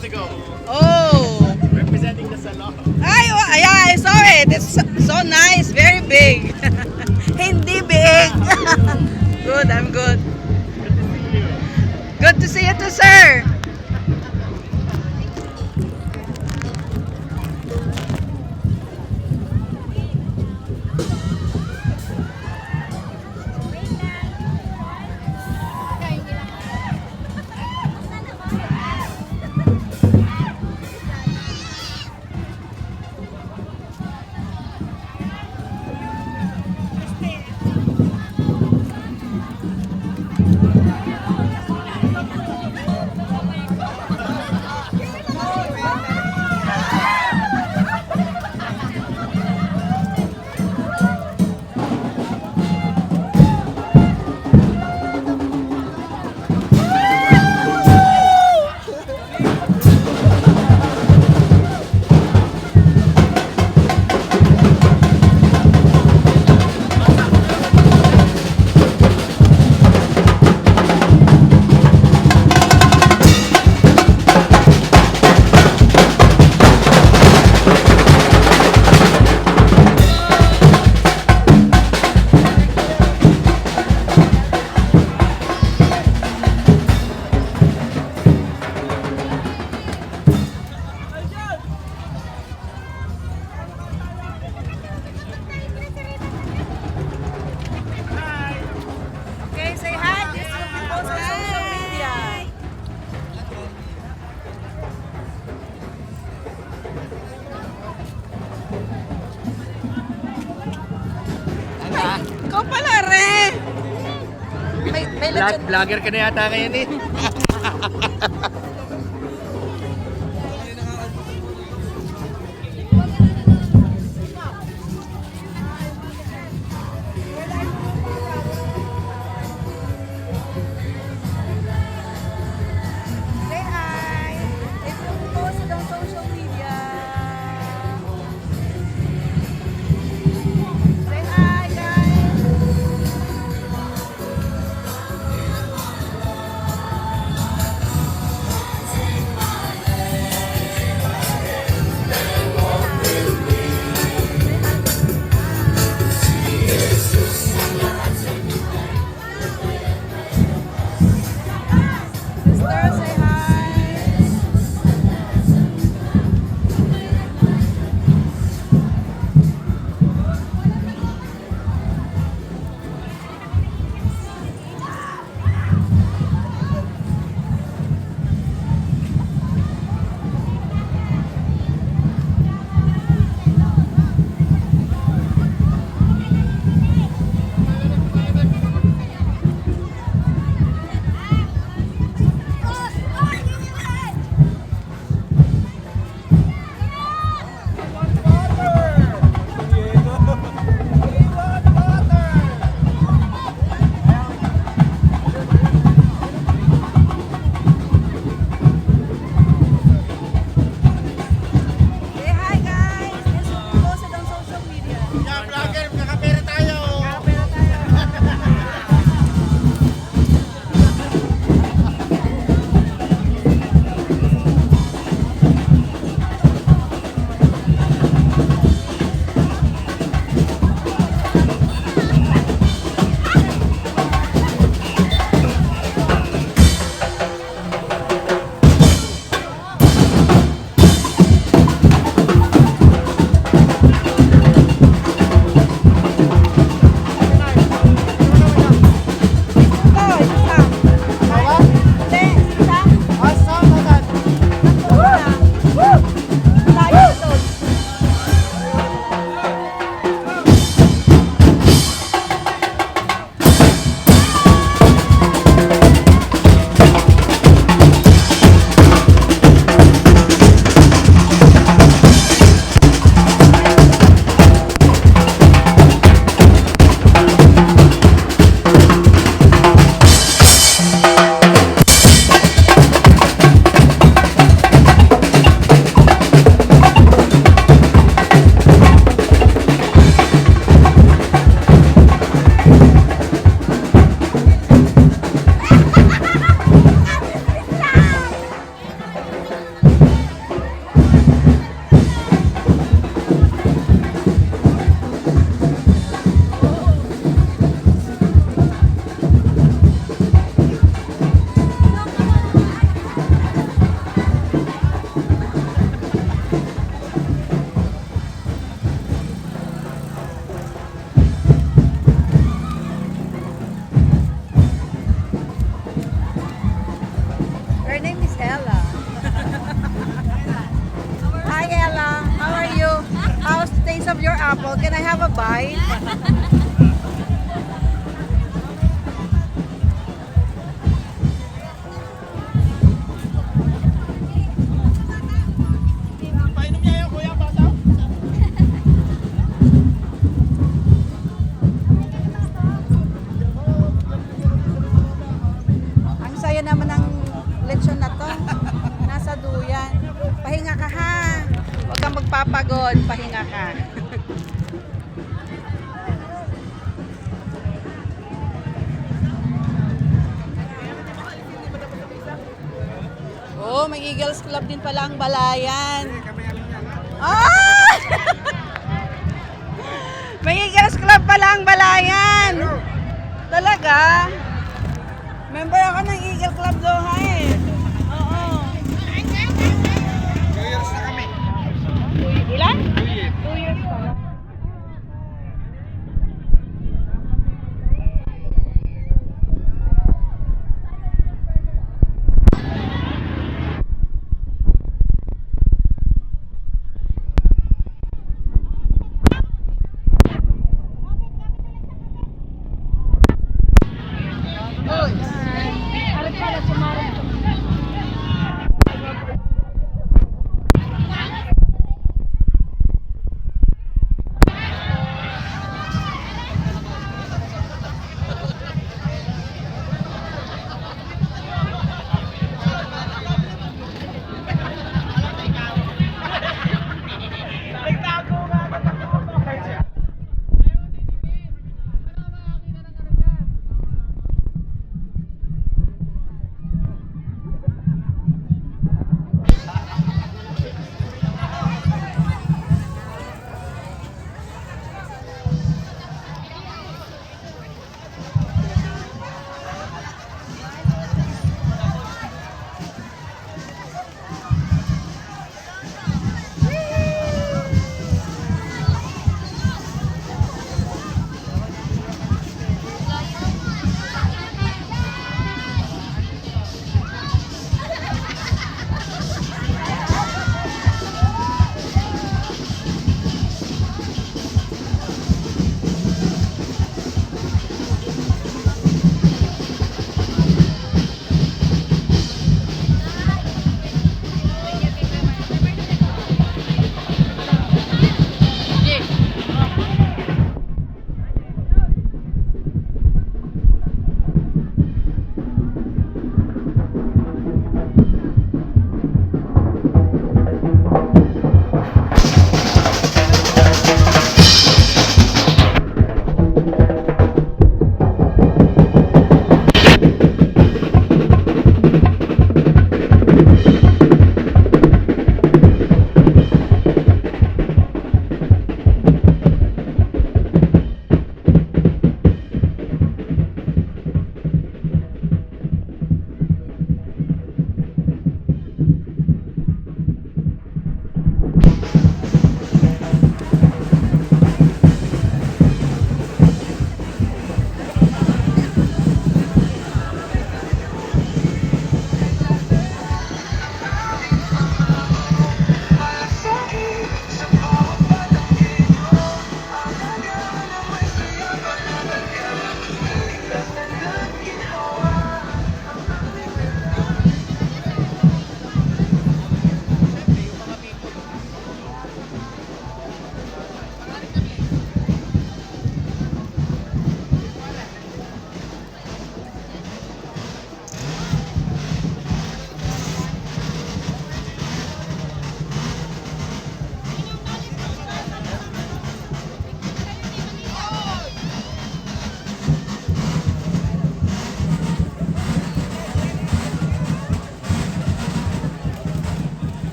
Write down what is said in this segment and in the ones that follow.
days ago. Oh. Representing the salon. Ay, oh, yeah, I saw it. It's so nice. Very big. Hindi big. Good, I'm good. Good to see you. Good to see you too, sir. Okay, say hi. This will be posted on social media. Ikaw pala, Re. May lechon. Vlogger ka na yata ngayon eh. Say hi. It will be posted on social media. Say hi, guys. apple. Can I have a bite? Painom niya yung kuya, bata. Ang saya naman ng lechon na to. Nasa duyan. Pahinga ka ha. Huwag kang magpapagod. Pahinga ka. Oh, may Eagles Club din pala ang Balayan. Ah! May Eagles Club pala ang Balayan. Talaga? Member ako ng Eagle Club Doha eh. Oo. 2 years na kami. Ilan? 2 years. 2 years pala.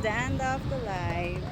the end of the live.